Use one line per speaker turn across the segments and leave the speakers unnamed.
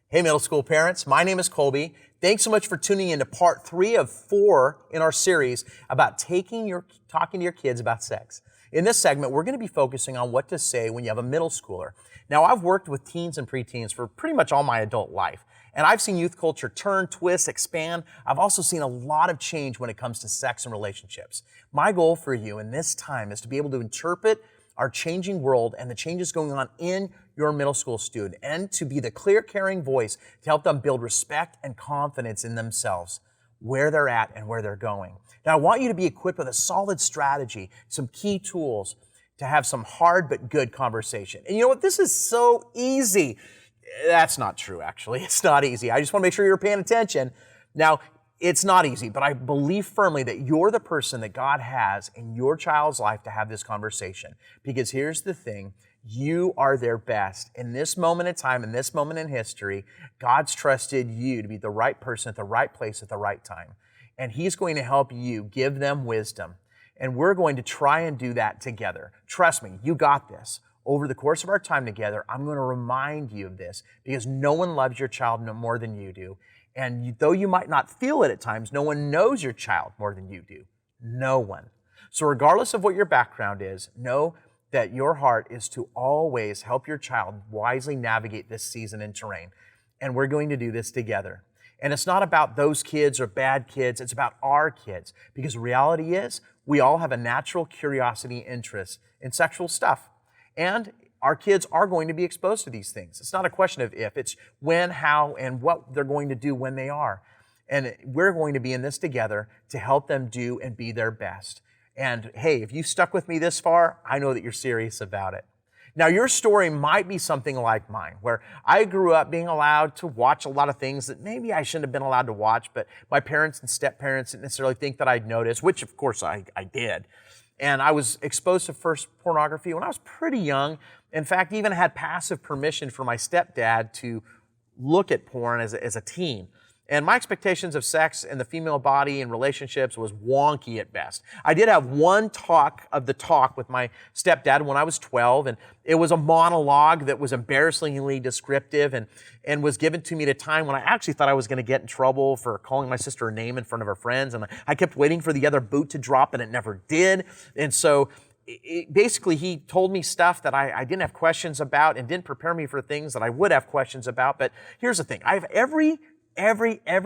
Hey, middle school parents. My name is Colby. Thanks so much for tuning in to part 3 of 4 in our series about talking to your kids about sex. In this segment, we're going to be focusing on what to say when you have a middle schooler. Now, I've worked with teens and preteens for pretty much all my adult life, and I've seen youth culture turn, twist, expand. I've also seen a lot of change when it comes to sex and relationships. My goal for you in this time is to be able to interpret our changing world and the changes going on in your middle school student, and to be the clear, caring voice to help them build respect and confidence in themselves, where they're at and where they're going. Now, I want you to be equipped with a solid strategy, some key tools to have some hard but good conversation. And you know what? This is so easy. That's not true, actually. It's not easy. I just want to make sure you're paying attention. Now, it's not easy, but I believe firmly that you're the person that God has in your child's life to have this conversation. Because here's the thing, you are their best. In this moment in time, in this moment in history, God's trusted you to be the right person at the right place at the right time. And He's going to help you give them wisdom. And we're going to try and do that together. Trust me, you got this. Over the course of our time together, I'm going to remind you of this because no one loves your child no more than you do. And though you might not feel it at times, no one knows your child more than you do. No one. So regardless of what your background is, know that your heart is to always help your child wisely navigate this season and terrain. And we're going to do this together. And it's not about those kids or bad kids, it's about our kids. Because the reality is, we all have a natural curiosity and interest in sexual stuff. And our kids are going to be exposed to these things. It's not a question of if, it's when, how, and what they're going to do when they are. And we're going to be in this together to help them do and be their best. And hey, if you stuck with me this far, I know that you're serious about it. Now, your story might be something like mine, where I grew up being allowed to watch a lot of things that maybe I shouldn't have been allowed to watch, but my parents and step-parents didn't necessarily think that I'd notice, which of course I did. And I was exposed to first pornography when I was pretty young. In fact, even had passive permission for my stepdad to look at porn as a teen. And my expectations of sex and the female body and relationships was wonky at best. I did have one talk with my stepdad when I was 12, and it was a monologue that was embarrassingly descriptive and was given to me at a time when I actually thought I was going to get in trouble for calling my sister a name in front of her friends, and I kept waiting for the other boot to drop, and it never did. And so basically, he told me stuff that I didn't have questions about and didn't prepare me for things that I would have questions about. But here's the thing. I have every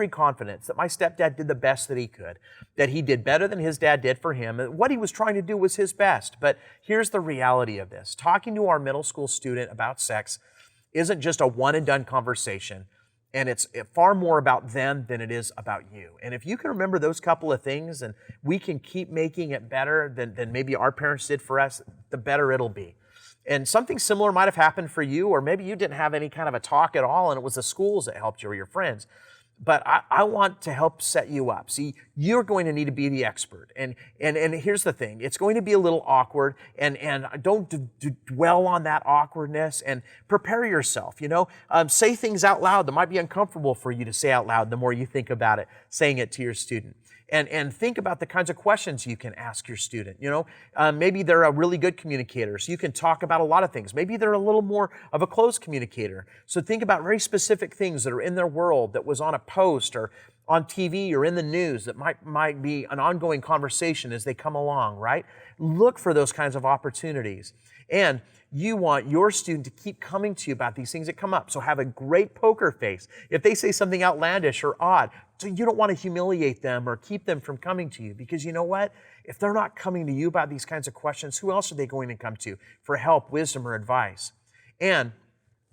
confidence that my stepdad did the best that he could, that he did better than his dad did for him. What he was trying to do was his best. But here's the reality of this. Talking to our middle school student about sex isn't just a one and done conversation. And it's far more about them than it is about you. And if you can remember those couple of things and we can keep making it better than maybe our parents did for us, the better it'll be. And something similar might have happened for you, or maybe you didn't have any kind of a talk at all and it was the schools that helped you or your friends. But I want to help set you up. See, you're going to need to be the expert. And here's the thing. It's going to be a little awkward, and don't dwell on that awkwardness, and prepare yourself, say things out loud that might be uncomfortable for you to say out loud the more you think about it, saying it to your student. And think about the kinds of questions you can ask your student. Maybe they're a really good communicator, so you can talk about a lot of things. Maybe they're a little more of a closed communicator. So think about very specific things that are in their world that was on a post or on TV or in the news that might be an ongoing conversation as they come along, right? Look for those kinds of opportunities. And you want your student to keep coming to you about these things that come up. So have a great poker face. If they say something outlandish or odd, so you don't want to humiliate them or keep them from coming to you, because you know what? If they're not coming to you about these kinds of questions, who else are they going to come to for help, wisdom, or advice? And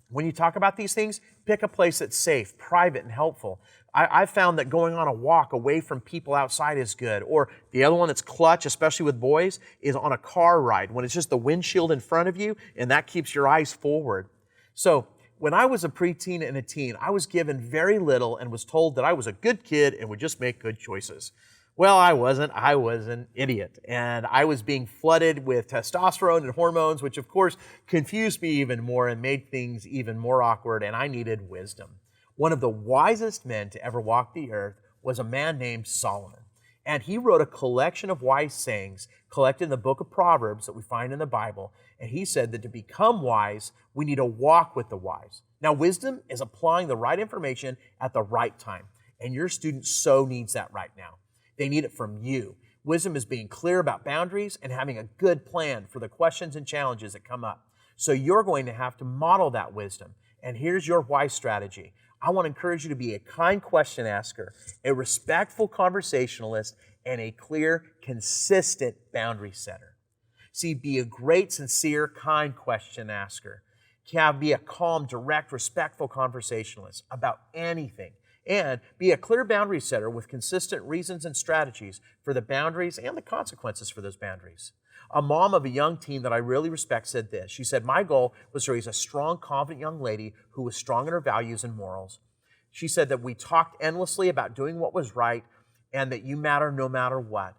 when you talk about these things, pick a place that's safe, private, and helpful. I've found that going on a walk away from people outside is good. Or the other one that's clutch, especially with boys, is on a car ride when it's just the windshield in front of you and that keeps your eyes forward. So when I was a preteen and a teen, I was given very little and was told that I was a good kid and would just make good choices. Well, I wasn't. I was an idiot. And I was being flooded with testosterone and hormones, which of course confused me even more and made things even more awkward, and I needed wisdom. One of the wisest men to ever walk the earth was a man named Solomon. And he wrote a collection of wise sayings collected in the book of Proverbs that we find in the Bible. And he said that to become wise, we need to walk with the wise. Now, wisdom is applying the right information at the right time. And your student so needs that right now. They need it from you. Wisdom is being clear about boundaries and having a good plan for the questions and challenges that come up. So you're going to have to model that wisdom. And here's your wise strategy. I want to encourage you to be a kind question asker, a respectful conversationalist, and a clear, consistent boundary setter. See, be a great, sincere, kind question asker. Be a calm, direct, respectful conversationalist about anything. And be a clear boundary setter with consistent reasons and strategies for the boundaries and the consequences for those boundaries. A mom of a young teen that I really respect said this. She said, my goal was to raise a strong, confident young lady who was strong in her values and morals. She said that we talked endlessly about doing what was right and that you matter no matter what.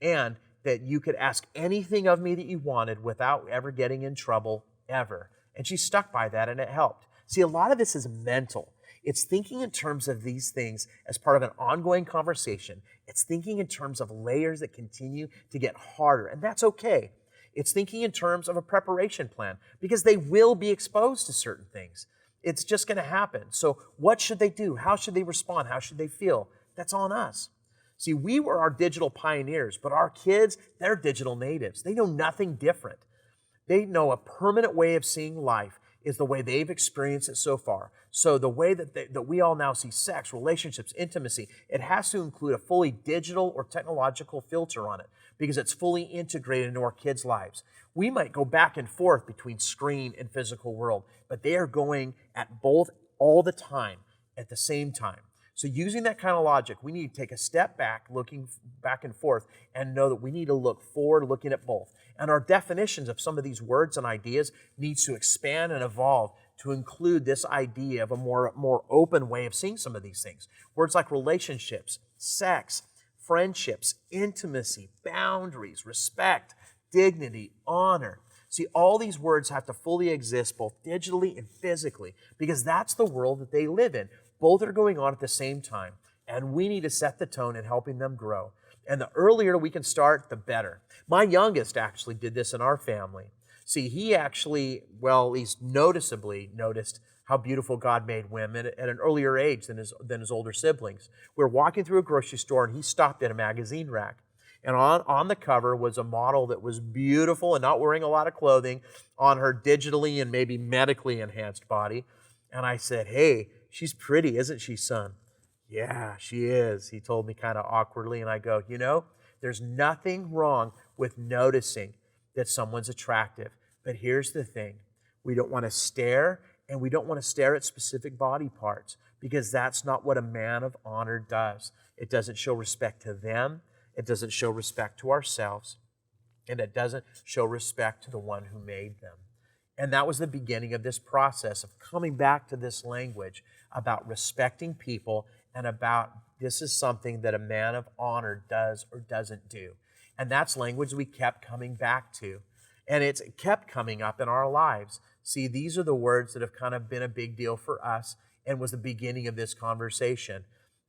And that you could ask anything of me that you wanted without ever getting in trouble, ever. And she stuck by that and it helped. See, a lot of this is mental. It's thinking in terms of these things as part of an ongoing conversation. It's thinking in terms of layers that continue to get harder, and that's okay. It's thinking in terms of a preparation plan because they will be exposed to certain things. It's just going to happen. So what should they do? How should they respond? How should they feel? That's on us. See, we were our digital pioneers, but our kids, they're digital natives. They know nothing different. They know a permanent way of seeing life is the way they've experienced it so far. So the way that we all now see sex, relationships, intimacy, it has to include a fully digital or technological filter on it because it's fully integrated into our kids' lives. We might go back and forth between screen and physical world, but they are going at both all the time at the same time. So using that kind of logic, we need to take a step back, looking back and forth, and know that we need to look forward, looking at both. And our definitions of some of these words and ideas needs to expand and evolve to include this idea of a more open way of seeing some of these things. Words like relationships, sex, friendships, intimacy, boundaries, respect, dignity, honor. See, all these words have to fully exist both digitally and physically because that's the world that they live in. Both are going on at the same time, and we need to set the tone in helping them grow. And the earlier we can start, the better. My youngest actually did this in our family. See, he actually, well, at least noticeably noticed how beautiful God made women at an earlier age than his older siblings. We were walking through a grocery store, and he stopped at a magazine rack. And on the cover was a model that was beautiful and not wearing a lot of clothing on her digitally and maybe medically enhanced body. And I said, hey, she's pretty, isn't she, son? Yeah, she is, he told me kind of awkwardly. And I go, you know, there's nothing wrong with noticing that someone's attractive. But here's the thing. We don't want to stare, and we don't want to stare at specific body parts because that's not what a man of honor does. It doesn't show respect to them. It doesn't show respect to ourselves. And it doesn't show respect to the one who made them. And that was the beginning of this process of coming back to this language about respecting people and about this is something that a man of honor does or doesn't do. And that's language we kept coming back to. And it's kept coming up in our lives. See, these are the words that have kind of been a big deal for us and was the beginning of this conversation.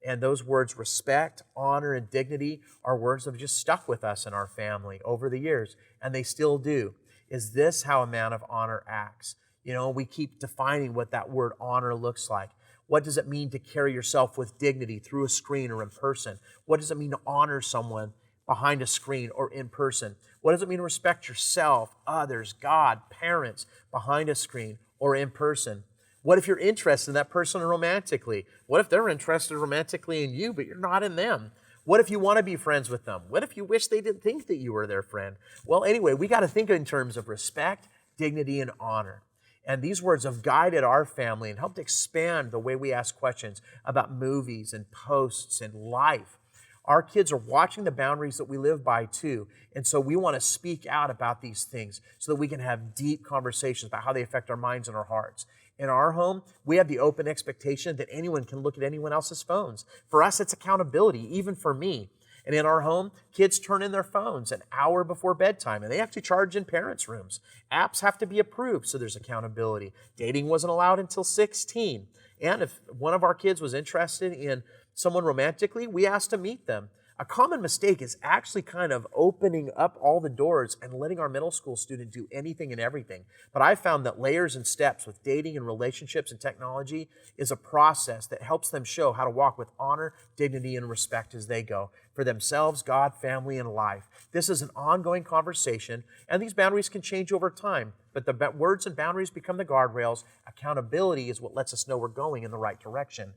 And those words, respect, honor, and dignity, are words that have just stuck with us in our family over the years, and they still do. Is this how a man of honor acts? You know, we keep defining what that word honor looks like. What does it mean to carry yourself with dignity through a screen or in person? What does it mean to honor someone behind a screen or in person? What does it mean to respect yourself, others, God, parents behind a screen or in person? What if you're interested in that person romantically? What if they're interested romantically in you, but you're not in them? What if you want to be friends with them? What if you wish they didn't think that you were their friend? Well, anyway, we got to think in terms of respect, dignity, and honor. And these words have guided our family and helped expand the way we ask questions about movies and posts and life. Our kids are watching the boundaries that we live by too. And so we want to speak out about these things so that we can have deep conversations about how they affect our minds and our hearts. In our home, we have the open expectation that anyone can look at anyone else's phones. For us, it's accountability, even for me. And in our home, kids turn in their phones an hour before bedtime, and they have to charge in parents' rooms. Apps have to be approved, so there's accountability. Dating wasn't allowed until 16. And if one of our kids was interested in someone romantically, we asked to meet them. A common mistake is actually kind of opening up all the doors and letting our middle school student do anything and everything. But I found that layers and steps with dating and relationships and technology is a process that helps them show how to walk with honor, dignity, and respect as they go for themselves, God, family, and life. This is an ongoing conversation, and these boundaries can change over time. But the words and boundaries become the guardrails. Accountability is what lets us know we're going in the right direction.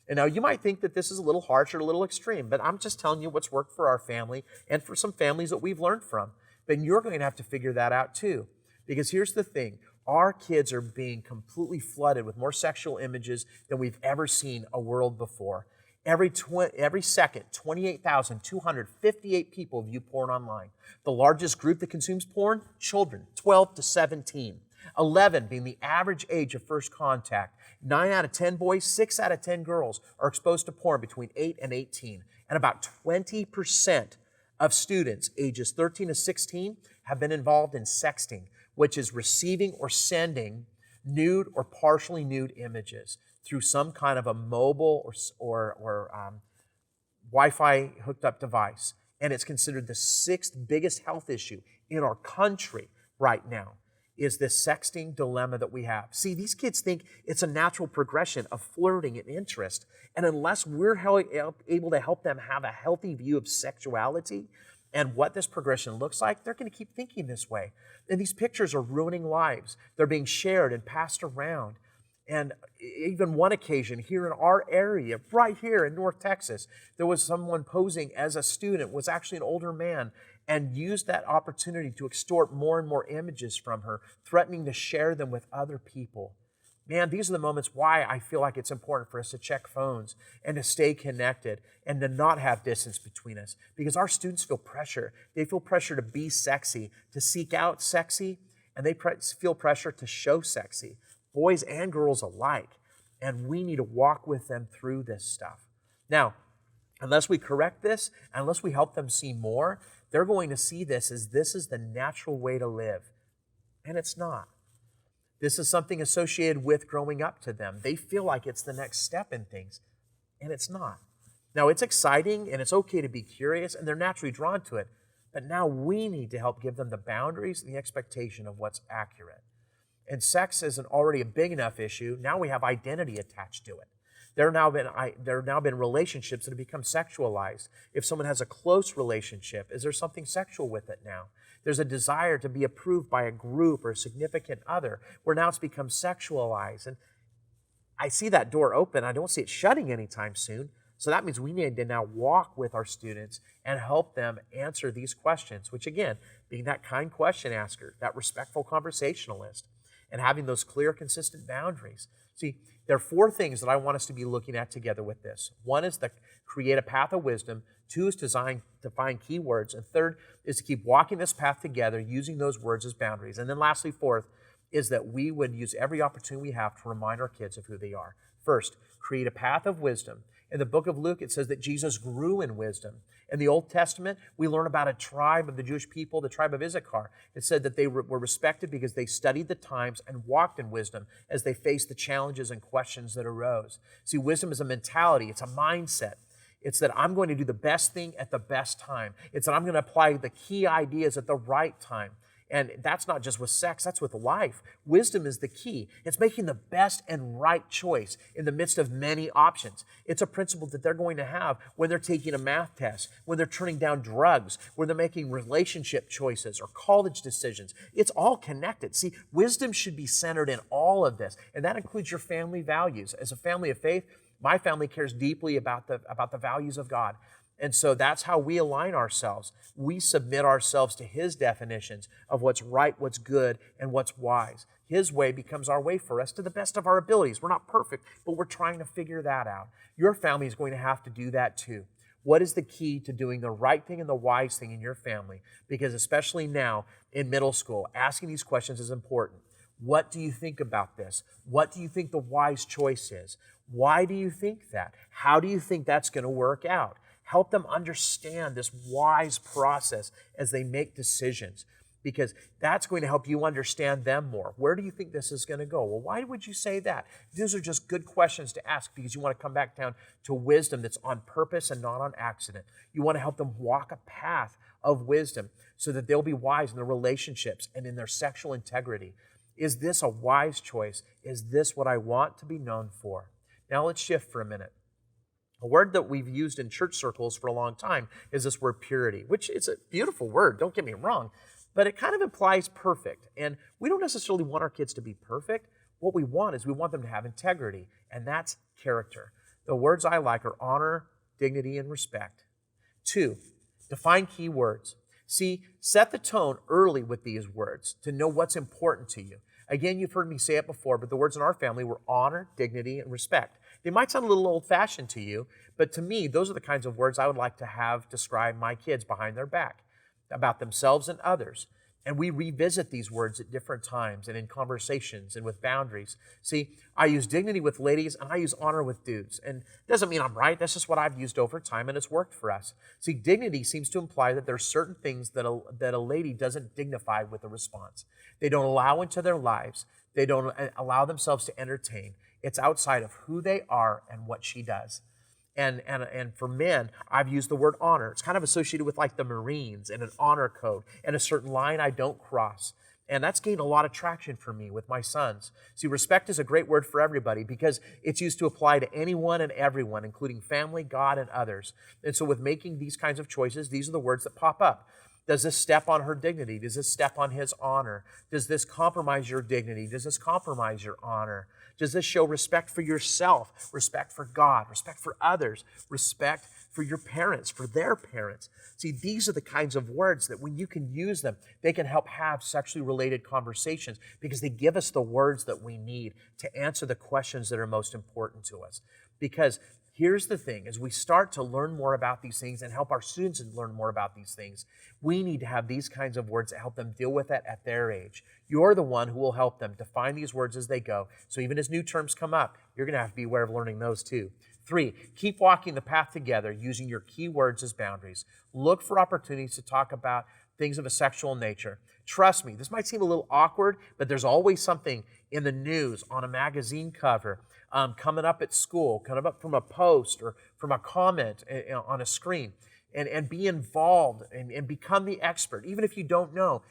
And now you might think that this is a little harsh or a little extreme, but I'm just telling you what's worked for our family and for some families that we've learned from. But you're going to have to figure that out too. Because here's the thing, our kids are being completely flooded with more sexual images than we've ever seen a world before. Every second, 28,258 people view porn online. The largest group that consumes porn, children, 12 to 17. 11 being the average age of first contact. 9 out of 10 boys, 6 out of 10 girls are exposed to porn between 8 and 18. And about 20% of students ages 13 to 16 have been involved in sexting, which is receiving or sending nude or partially nude images through some kind of a mobile or Wi-Fi hooked up device. And it's considered the 6th biggest health issue in our country right now, is this sexting dilemma that we have. See, these kids think it's a natural progression of flirting and interest. And unless we're able to help them have a healthy view of sexuality and what this progression looks like, they're going to keep thinking this way. And these pictures are ruining lives. They're being shared and passed around. And even one occasion here in our area, right here in North Texas, there was someone posing as a student, was actually an older man, and used that opportunity to extort more and more images from her, threatening to share them with other people. Man, these are the moments why I feel like it's important for us to check phones and to stay connected and to not have distance between us, because our students feel pressure. They feel pressure to be sexy, to seek out sexy, and they feel pressure to show sexy, boys and girls alike. And we need to walk with them through this stuff. Now, unless we correct this, unless we help them see more, they're going to see this as this is the natural way to live. And it's not. This is something associated with growing up to them. They feel like it's the next step in things, and it's not. Now, it's exciting, and it's okay to be curious, and they're naturally drawn to it. But now we need to help give them the boundaries and the expectation of what's accurate. And sex isn't already a big enough issue. Now we have identity attached to it. There have now been relationships that have become sexualized. If someone has a close relationship, is there something sexual with it now? There's a desire to be approved by a group or a significant other, where now it's become sexualized. And I see that door open. I don't see it shutting anytime soon. So that means we need to now walk with our students and help them answer these questions, which again, being that kind question asker, that respectful conversationalist, and having those clear, consistent boundaries. See, there are 4 things that I want us to be looking at together with this. 1 is to create a path of wisdom. 2 is to find key words. And 3rd is to keep walking this path together, using those words as boundaries. And then lastly, 4th, is that we would use every opportunity we have to remind our kids of who they are. First, create a path of wisdom. In the book of Luke, it says that Jesus grew in wisdom. In the Old Testament, we learn about a tribe of the Jewish people, the tribe of Issachar. It said that they were respected because they studied the times and walked in wisdom as they faced the challenges and questions that arose. See, wisdom is a mentality. It's a mindset. It's that I'm going to do the best thing at the best time. It's that I'm going to apply the key ideas at the right time. And that's not just with sex, that's with life. Wisdom is the key. It's making the best and right choice in the midst of many options. It's a principle that they're going to have when they're taking a math test, when they're turning down drugs, when they're making relationship choices or college decisions. It's all connected. See, wisdom should be centered in all of this, and that includes your family values. As a family of faith, my family cares deeply about the values of God. And so that's how we align ourselves. We submit ourselves to His definitions of what's right, what's good, and what's wise. His way becomes our way for us to the best of our abilities. We're not perfect, but we're trying to figure that out. Your family is going to have to do that too. What is the key to doing the right thing and the wise thing in your family? Because especially now in middle school, asking these questions is important. What do you think about this? What do you think the wise choice is? Why do you think that? How do you think that's going to work out? Help them understand this wise process as they make decisions. because that's going to help you understand them more. Where do you think this is going to go? Well, why would you say that? These are just good questions to ask because you want to come back down to wisdom that's on purpose and not on accident. You want to help them walk a path of wisdom so that they'll be wise in their relationships and in their sexual integrity. Is this a wise choice? Is this what I want to be known for? Now let's shift for a minute. A word that we've used in church circles for a long time is this word purity, which is a beautiful word, don't get me wrong, but it kind of implies perfect. And we don't necessarily want our kids to be perfect. What we want is we want them to have integrity, and that's character. The words I like are honor, dignity, and respect. 2, define key words. See, set the tone early with these words to know what's important to you. Again, you've heard me say it before, but the words in our family were honor, dignity, and respect. They might sound a little old-fashioned to you, but to me, those are the kinds of words I would like to have describe my kids behind their back, about themselves and others. And we revisit these words at different times and in conversations and with boundaries. See, I use dignity with ladies and I use honor with dudes. And it doesn't mean I'm right. That's just what I've used over time and it's worked for us. See, dignity seems to imply that there's certain things that a lady doesn't dignify with a response. They don't allow into their lives. They don't allow themselves to entertain. It's outside of who they are and what she does. And for men, I've used the word honor. It's kind of associated with like the Marines and an honor code and a certain line I don't cross. And that's gained a lot of traction for me with my sons. See, respect is a great word for everybody because it's used to apply to anyone and everyone, including family, God, and others. And so with making these kinds of choices, these are the words that pop up. Does this step on her dignity? Does this step on his honor? Does this compromise your dignity? Does this compromise your honor? Does this show respect for yourself, respect for God, respect for others, respect for your parents, for their parents? See, these are the kinds of words that when you can use them, they can help have sexually related conversations because they give us the words that we need to answer the questions that are most important to us. Because here's the thing, as we start to learn more about these things and help our students learn more about these things, we need to have these kinds of words that help them deal with it at their age. You're the one who will help them define these words as they go. So even as new terms come up, you're going to have to be aware of learning those too. 3, keep walking the path together using your key words as boundaries. Look for opportunities to talk about things of a sexual nature. Trust me, this might seem a little awkward, but there's always something in the news, on a magazine cover, coming up at school, coming up from a post or from a comment on a screen. And be involved and become the expert. Even if you don't know,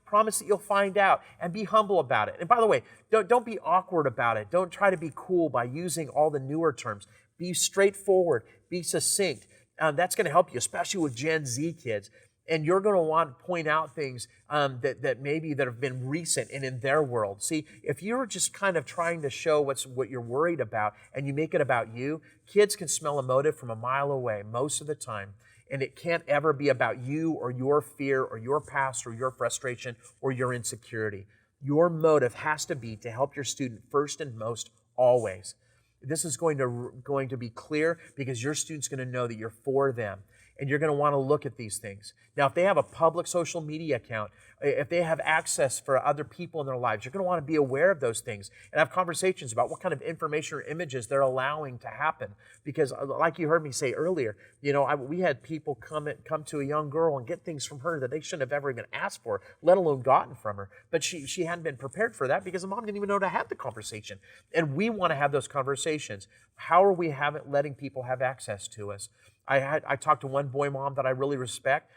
promise that you'll find out and be humble about it. And by the way, don't be awkward about it. Don't try to be cool by using all the newer terms. Be straightforward, be succinct. That's going to help you, especially with Gen Z kids. And you're going to want to point out things that maybe that have been recent and in their world. See, if you're just kind of trying to show what you're worried about and you make it about you, kids can smell a motive from a mile away most of the time. And it can't ever be about you or your fear or your past or your frustration or your insecurity. Your motive has to be to help your student first and most always. This is going to be clear because your student's going to know that you're for them. And you're going to want to look at these things. Now, if they have a public social media account, if they have access for other people in their lives, you're going to want to be aware of those things and have conversations about what kind of information or images they're allowing to happen. Because like you heard me say earlier, we had people come to a young girl and get things from her that they shouldn't have ever even asked for, let alone gotten from her. But she hadn't been prepared for that because the mom didn't even know to have the conversation. And we want to have those conversations. How are we letting people have access to us? I talked to one boy mom that I really respect,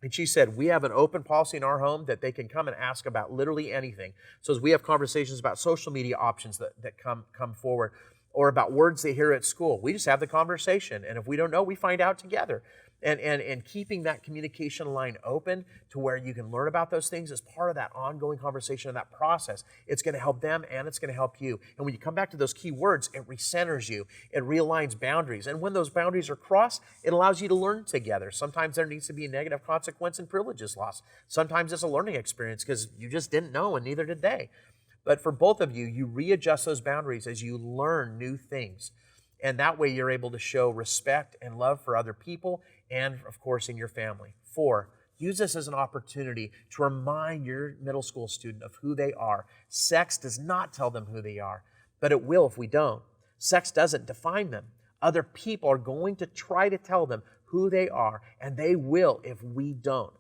and she said, we have an open policy in our home that they can come and ask about literally anything. So as we have conversations about social media options that come forward, or about words they hear at school, we just have the conversation, and if we don't know, we find out together. And keeping that communication line open to where you can learn about those things is part of that ongoing conversation and that process. It's going to help them and it's going to help you. And when you come back to those key words, it recenters you. It realigns boundaries. And when those boundaries are crossed, it allows you to learn together. Sometimes there needs to be a negative consequence and privileges lost. Sometimes it's a learning experience because you just didn't know and neither did they. But for both of you, you readjust those boundaries as you learn new things. And that way you're able to show respect and love for other people and, of course, in your family. 4, use this as an opportunity to remind your middle school student of who they are. Sex does not tell them who they are, but it will if we don't. Sex doesn't define them. Other people are going to try to tell them who they are, and they will if we don't.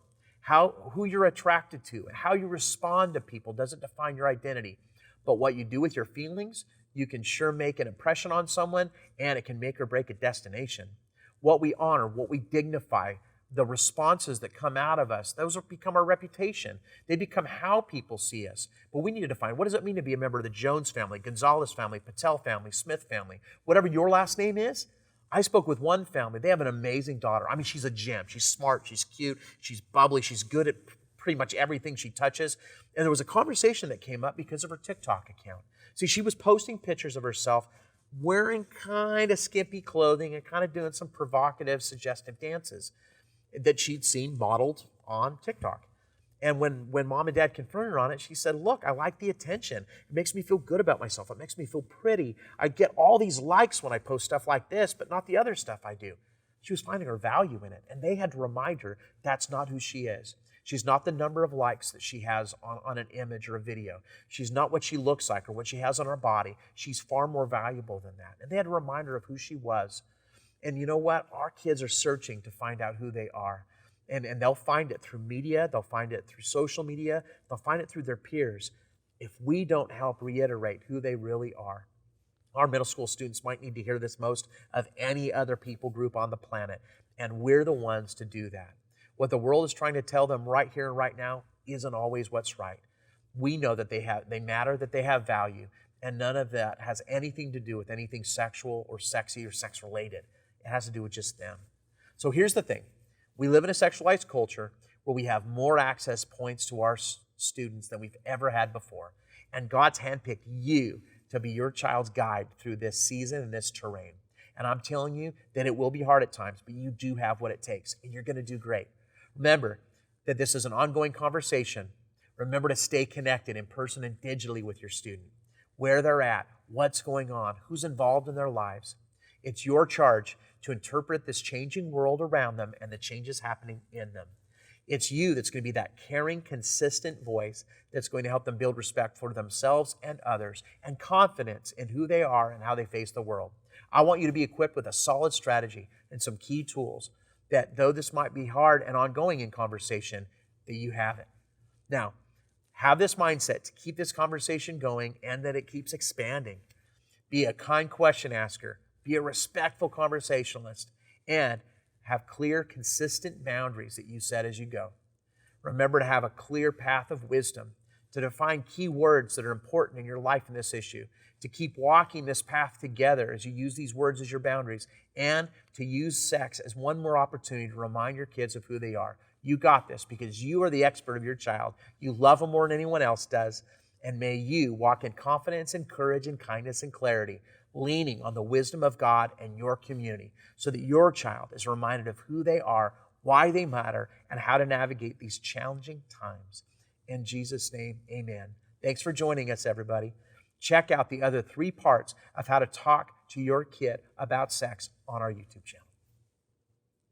Who you're attracted to, and how you respond to people doesn't define your identity. But what you do with your feelings, you can sure make an impression on someone, and it can make or break a destination. What we honor, what we dignify, the responses that come out of us, those become our reputation. They become how people see us. But we need to define, what does it mean to be a member of the Jones family, Gonzalez family, Patel family, Smith family, whatever your last name is? I spoke with one family. They have an amazing daughter. I mean, she's a gem. She's smart. She's cute. She's bubbly. She's good at pretty much everything she touches. And there was a conversation that came up because of her TikTok account. See, she was posting pictures of herself wearing kind of skimpy clothing and kind of doing some provocative, suggestive dances that she'd seen modeled on TikTok. And when mom and dad confronted her on it, she said, look, I like the attention. It makes me feel good about myself. It makes me feel pretty. I get all these likes when I post stuff like this, but not the other stuff I do. She was finding her value in it. And they had to remind her that's not who she is. She's not the number of likes that she has on an image or a video. She's not what she looks like or what she has on her body. She's far more valuable than that. And they had to remind her of who she was. And you know what? Our kids are searching to find out who they are. And they'll find it through media. They'll find it through social media. They'll find it through their peers. If we don't help reiterate who they really are, our middle school students might need to hear this most of any other people group on the planet. And we're the ones to do that. What the world is trying to tell them right here and right now isn't always what's right. We know that they matter, that they have value, and none of that has anything to do with anything sexual or sexy or sex-related. It has to do with just them. So here's the thing. We live in a sexualized culture where we have more access points to our students than we've ever had before. And God's handpicked you to be your child's guide through this season and this terrain. And I'm telling you that it will be hard at times, but you do have what it takes, and you're going to do great. Remember that this is an ongoing conversation. Remember to stay connected in person and digitally with your student, where they're at, what's going on, who's involved in their lives. It's your charge to interpret this changing world around them and the changes happening in them. It's you that's going to be that caring, consistent voice that's going to help them build respect for themselves and others and confidence in who they are and how they face the world. I want you to be equipped with a solid strategy and some key tools that, though this might be hard and ongoing in conversation, that you have it. Now, have this mindset to keep this conversation going and that it keeps expanding. Be a kind question asker. Be a respectful conversationalist, and have clear, consistent boundaries that you set as you go. Remember to have a clear path of wisdom, to define key words that are important in your life in this issue, to keep walking this path together as you use these words as your boundaries, and to use sex as one more opportunity to remind your kids of who they are. You got this because you are the expert of your child. You love them more than anyone else does, and may you walk in confidence and courage and kindness and clarity, leaning on the wisdom of God and your community so that your child is reminded of who they are, why they matter, and how to navigate these challenging times. In Jesus' name, amen. Thanks for joining us, everybody. Check out the other 3 parts of how to talk to your kid about sex on our YouTube channel.